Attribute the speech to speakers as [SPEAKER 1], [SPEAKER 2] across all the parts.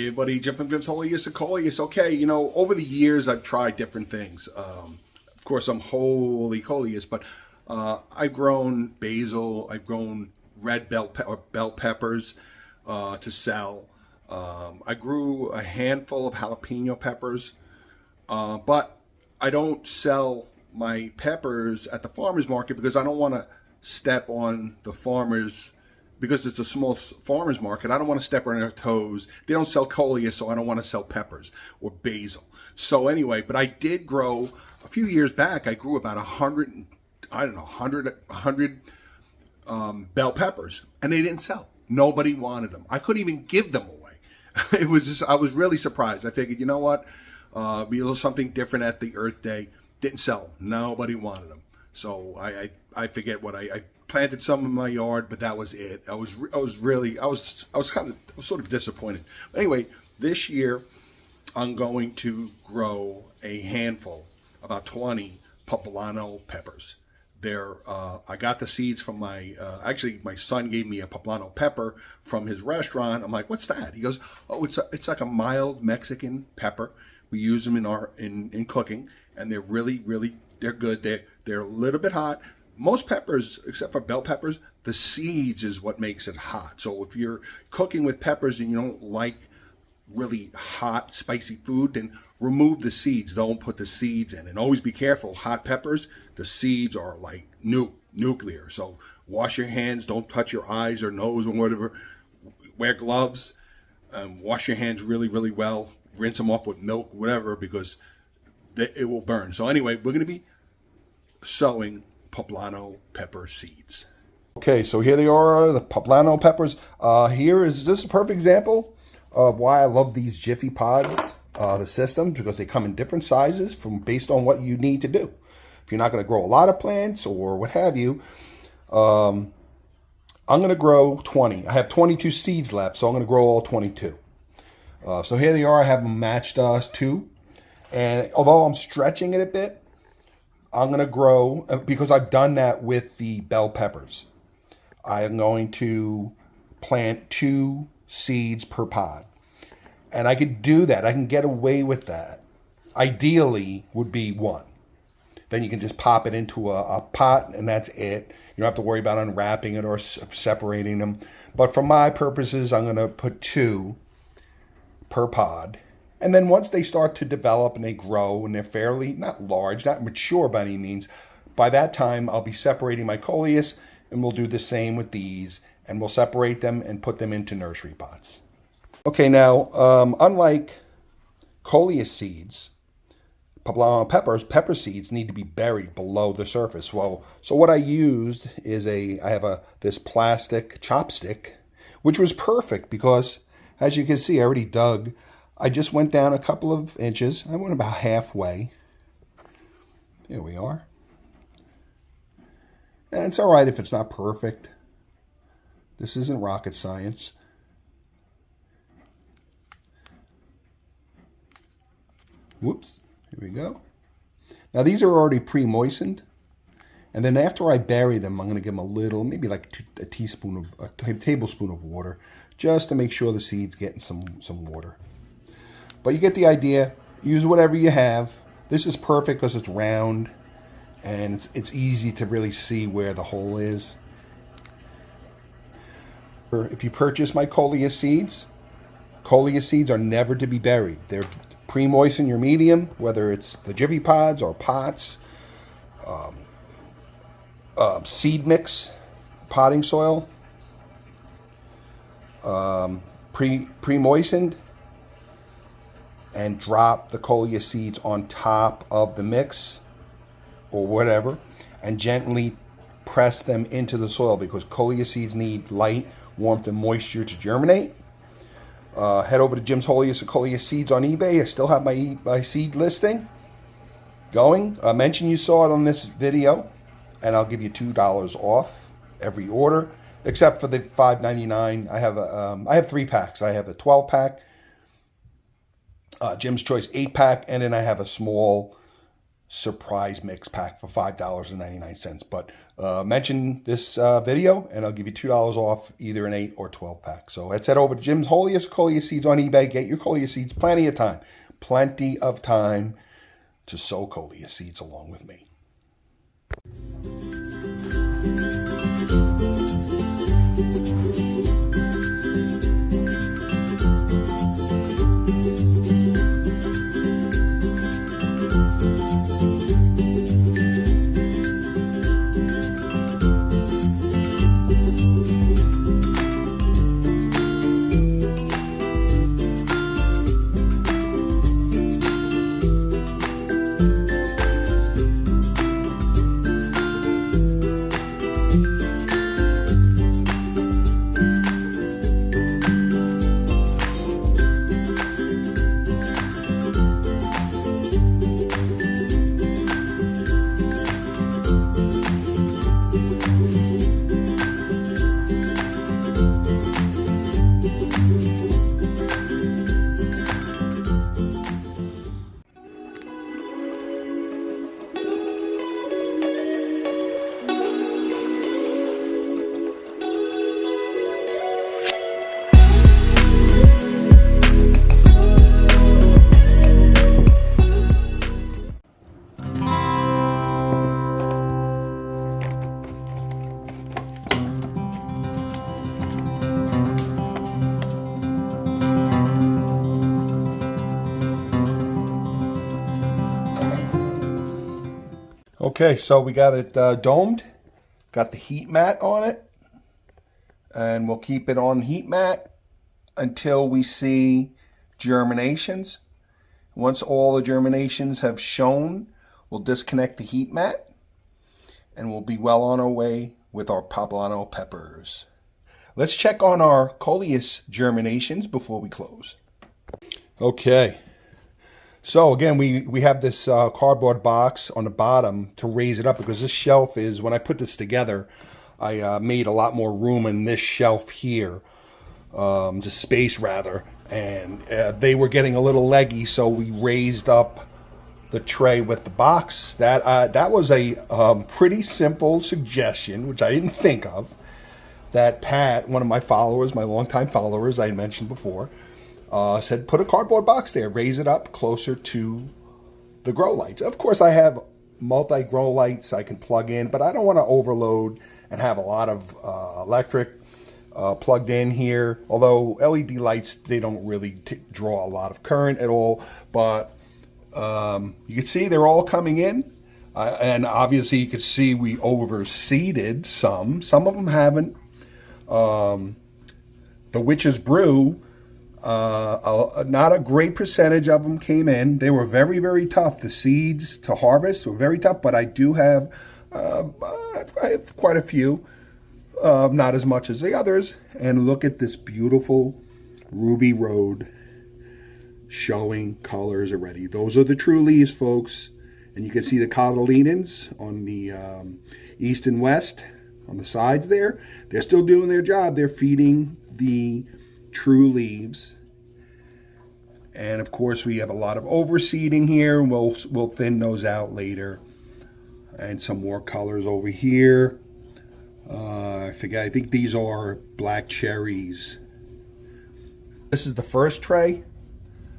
[SPEAKER 1] Hey everybody, Jeff from Coleus. Okay, you know, over the years I've tried different things. Of course, I'm wholly Coleus, but I've grown basil, I've grown red bell peppers to sell. I grew a handful of jalapeno peppers, but I don't sell my peppers at the farmer's market because I don't want to step on the farmers. Because it's a small farmer's market, I don't want to step on their toes. They don't sell Coleus, so I don't want to sell peppers or basil. So anyway, but I did grow, a few years back, I grew about 100 bell peppers, and they didn't sell. Nobody wanted them. I couldn't even give them away. It was just, I was really surprised. I figured, you know what, be a little something different at the Earth Day. Didn't sell them. Nobody wanted them. So I forget what I planted some in my yard, but that was it. I was sort of disappointed. But anyway, this year I'm going to grow a handful, about 20 poblano peppers. I got the seeds from actually my son gave me a poblano pepper from his restaurant. I'm like, what's that? He goes, oh, it's like a mild Mexican pepper. We use them in cooking, and they're really they're good. They're a little bit hot. Most peppers, except for bell peppers, the seeds is what makes it hot. So if you're cooking with peppers and you don't like really hot, spicy food, then remove the seeds. Don't put the seeds in. And always be careful. Hot peppers, the seeds are like nuclear. So wash your hands. Don't touch your eyes or nose or whatever. Wear gloves. Wash your hands really well. Rinse them off with milk, whatever, because it will burn. So anyway, we're going to be sowing poblano pepper seeds. Okay, so here they are, the poblano peppers. This is a perfect example of why I love these Jiffy Pods, the system, because they come in different sizes based on what you need to do. If you're not going to grow a lot of plants or what have you, I'm going to grow 20. I have 22 seeds left, so I'm going to grow all 22. So here they are. I have them matched two. And although I'm stretching it a bit, I'm going to grow, because I've done that with the bell peppers. I am going to plant 2 seeds per pod. And I could do that. I can get away with that. Ideally would be 1. Then you can just pop it into a pot and that's it. You don't have to worry about unwrapping it or separating them. But for my purposes, I'm going to put 2 per pod. And then once they start to develop and they grow and they're fairly, not large, not mature by any means, by that time I'll be separating my Coleus, and we'll do the same with these, and we'll separate them and put them into nursery pots. Okay, now, unlike Coleus seeds, poblano pepper seeds need to be buried below the surface. Well, so what I used is I have this plastic chopstick, which was perfect because, as you can see, I already dug. I just went down a couple of inches. I went about halfway. There we are. And it's all right if it's not perfect. This isn't rocket science. Whoops. Here we go. Now these are already pre-moistened. And then after I bury them, I'm going to give them a little, maybe like a tablespoon of water, just to make sure the seeds getting some water. But you get the idea. Use whatever you have. This is perfect because it's round and it's easy to really see where the hole is. If you purchase my Coleus seeds are never to be buried. They're pre-moisten your medium, whether it's the Jiffy Pods or pots, seed mix, potting soil, pre-moistened, and drop the Coleus seeds on top of the mix or whatever, and gently press them into the soil because Coleus seeds need light, warmth, and moisture to germinate. Head over to Jim's Coleus Seeds on eBay. I still have my seed listing going. Mention you saw it on this video, and I'll give you $2 off every order, except for the $5.99. I have 3 packs. I have a 12-pack. Jim's Choice 8-pack, and then I have a small
[SPEAKER 2] surprise mix pack for $5.99. But mention this video and I'll give you $2 off either an 8 or 12 pack. So let's head over to Jim's Coleus Seeds on eBay. Get your Coleus Seeds. Plenty of time to sow Coleus Seeds along with me. Okay, so we got it domed, got the heat mat on it, and we'll keep it on heat mat until we see germinations. Once all the germinations have shown, we'll disconnect the heat mat, and we'll be well on our way with our poblano peppers. Let's check on our Coleus germinations before we close. Okay. So again, we have this cardboard box on the bottom to raise it up because this shelf is, when I put this together, I made a lot more room in this shelf here, the space rather, and they were getting a little leggy, so we raised up the tray with the box. That was a pretty simple suggestion, which I didn't think of, that Pat, one of my followers, my longtime followers I mentioned before, said put a cardboard box there, raise it up closer to the grow lights. Of course, I have multi-grow lights I can plug in, but I don't want to overload and have a lot of electric plugged in here. Although LED lights, they don't really draw a lot of current at all, but you can see they're all coming in. And obviously you can see we overseeded some. Some of them haven't. The Witch's Brew, not a great percentage of them came in. They were very, very tough. The seeds to harvest were very tough, but I do have, I have quite a few, not as much as the others. And look at this beautiful Ruby Road showing colors already. Those are the true leaves, folks. And you can see the cotyledons on the east and west on the sides there. They're still doing their job. They're feeding the true leaves. And of course we have a lot of overseeding here, and we'll thin those out later. And some more colors over here. I forget, I think these are black cherries. This is the first tray.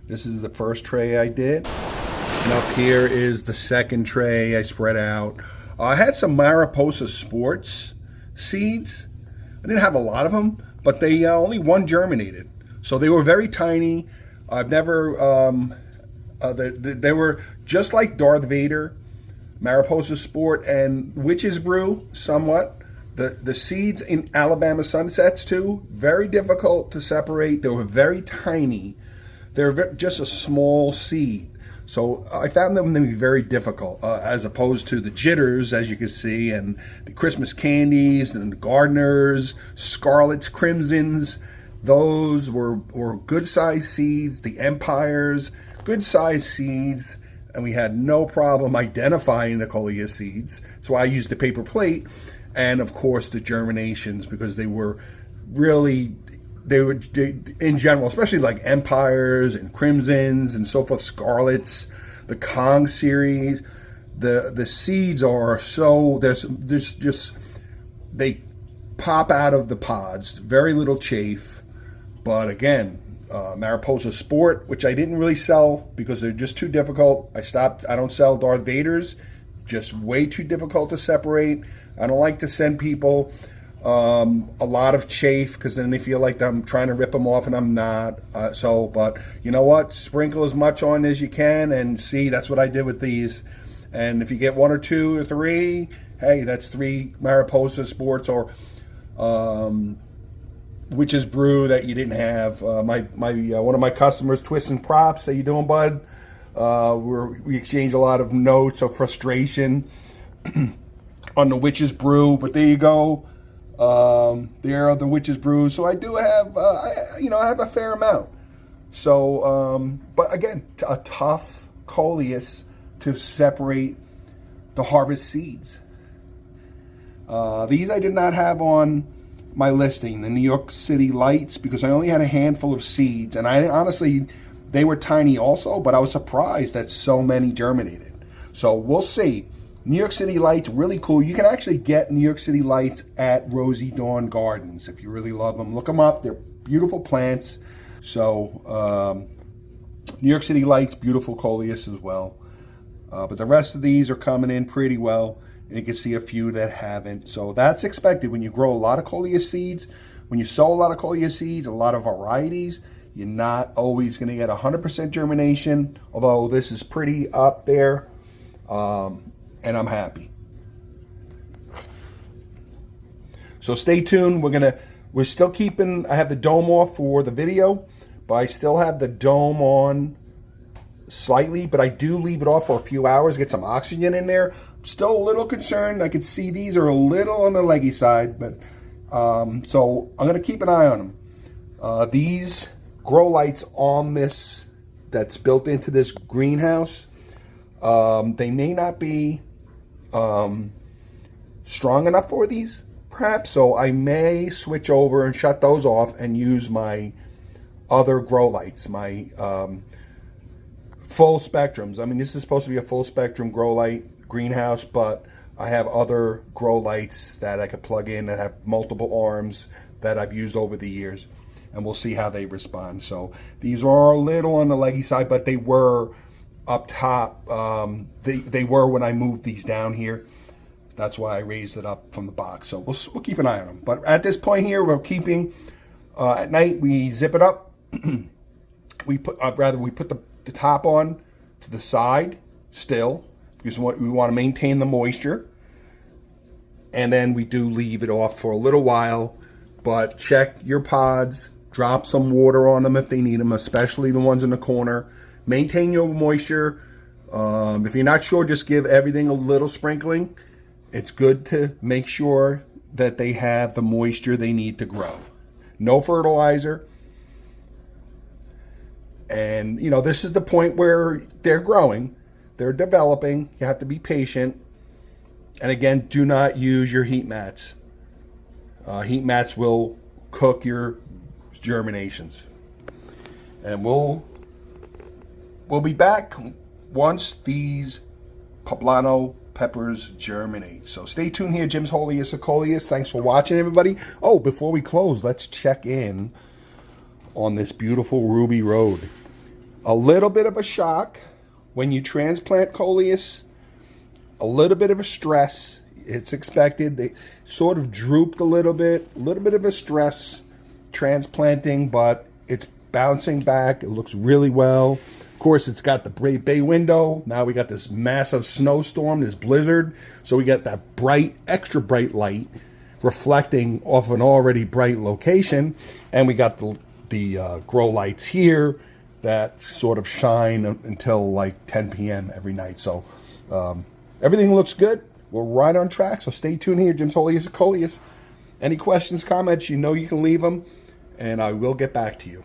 [SPEAKER 2] This is the first tray I did. And up here is the second tray I spread out. I had some Mariposa Sports seeds. I didn't have a lot of them, but they only one germinated. So they were very tiny. I've never, they were just like Darth Vader, Mariposa Sport, and Witch's Brew somewhat. The seeds in Alabama Sunsets too, very difficult to separate. They were very tiny. They're just a small seed. So I found them to be very difficult, as opposed to the Jitters, as you can see, and the Christmas Candies, and the Gardeners, Scarlets, Crimsons. Those were good-sized seeds. The Empires, good-sized seeds, and we had no problem identifying the Coleus seeds. That's why I used the paper plate, and of course the germinations, because they were really... They were, in general, especially like Empires and Crimsons and so forth, Scarlets, the Kong series, the seeds are so, there's just, they pop out of the pods, very little chafe. But again, Mariposa Sport, which I didn't really sell because they're just too difficult. I don't sell Darth Vaders, just way too difficult to separate. I don't like to send people a lot of chafe because then they feel like I'm trying to rip them off and I'm not. But you know what? Sprinkle as much on as you can and see, that's what I did with these. And if you get 1 or 2 or 3, hey, that's 3 Mariposa Sports or Witch's Brew that you didn't have. One of my customers, Twists and Props, how you doing, bud? We exchange a lot of notes of frustration on the Witch's Brew, but there you go. There are the Witch's Brews. So I do have, I have a fair amount. So, but again, a tough Coleus to separate the harvest seeds. These I did not have on my listing, the New York City Lights, because I only had a handful of seeds, and I honestly, they were tiny also, but I was surprised that so many germinated. So we'll see. New York City Lights, really cool. You can actually get New York City Lights at Rosie Dawn Gardens if you really love them. Look them up. They're beautiful plants. So New York City Lights, beautiful Coleus as well. But the rest of these are coming in pretty well. And you can see a few that haven't. So that's expected when you grow a lot of Coleus seeds. When you sow a lot of Coleus seeds, a lot of varieties, you're not always going to get 100% germination. Although this is pretty up there. And I'm happy. So stay tuned. We're still keeping, I have the dome off for the video, but I still have the dome on slightly, but I do leave it off for a few hours, get some oxygen in there. Still a little concerned. I can see these are a little on the leggy side, but so I'm going to keep an eye on them. These grow lights on this, that's built into this greenhouse, they may not be strong enough for these, perhaps, so I may switch over and shut those off and use my other grow lights, my full spectrums. I mean, this is supposed to be a full spectrum grow light greenhouse, but I have other grow lights that I could plug in that have multiple arms that I've used over the years, and we'll see how they respond. So these are a little on the leggy side, but they were up top. They were when I moved these down here. That's why I raised it up from the box. So we'll keep an eye on them. But at this point here, we're keeping, at night we zip it up. we put the top on to the side still, because we want to maintain the moisture. And then we do leave it off for a little while, but check your pods, drop some water on them if they need them, especially the ones in the corner. Maintain your moisture. If you're not sure, just give everything a little sprinkling. It's good to make sure that they have the moisture they need to grow. No fertilizer. And, you know, this is the point where they're growing. They're developing. You have to be patient. And again, do not use your heat mats. Heat mats will cook your germinations. And we'll be back once these poblano peppers germinate. So stay tuned here. Jim's Holiest of Coleus. Thanks for watching, everybody. Oh, before we close, let's check in on this beautiful Ruby Road. A little bit of a shock when you transplant Coleus. A little bit of a stress. It's expected. They sort of drooped a little bit of a stress transplanting, but it's bouncing back. It looks really well. Of course, it's got the great bay window. Now we got this massive snowstorm, this blizzard. So we got that bright, extra bright light reflecting off an already bright location. And we got the grow lights here that sort of shine until like 10 p.m. every night. So everything looks good. We're right on track. So stay tuned here. Jim's Holiest of Coleus. Any questions, comments, you know you can leave them. And I will get back to you.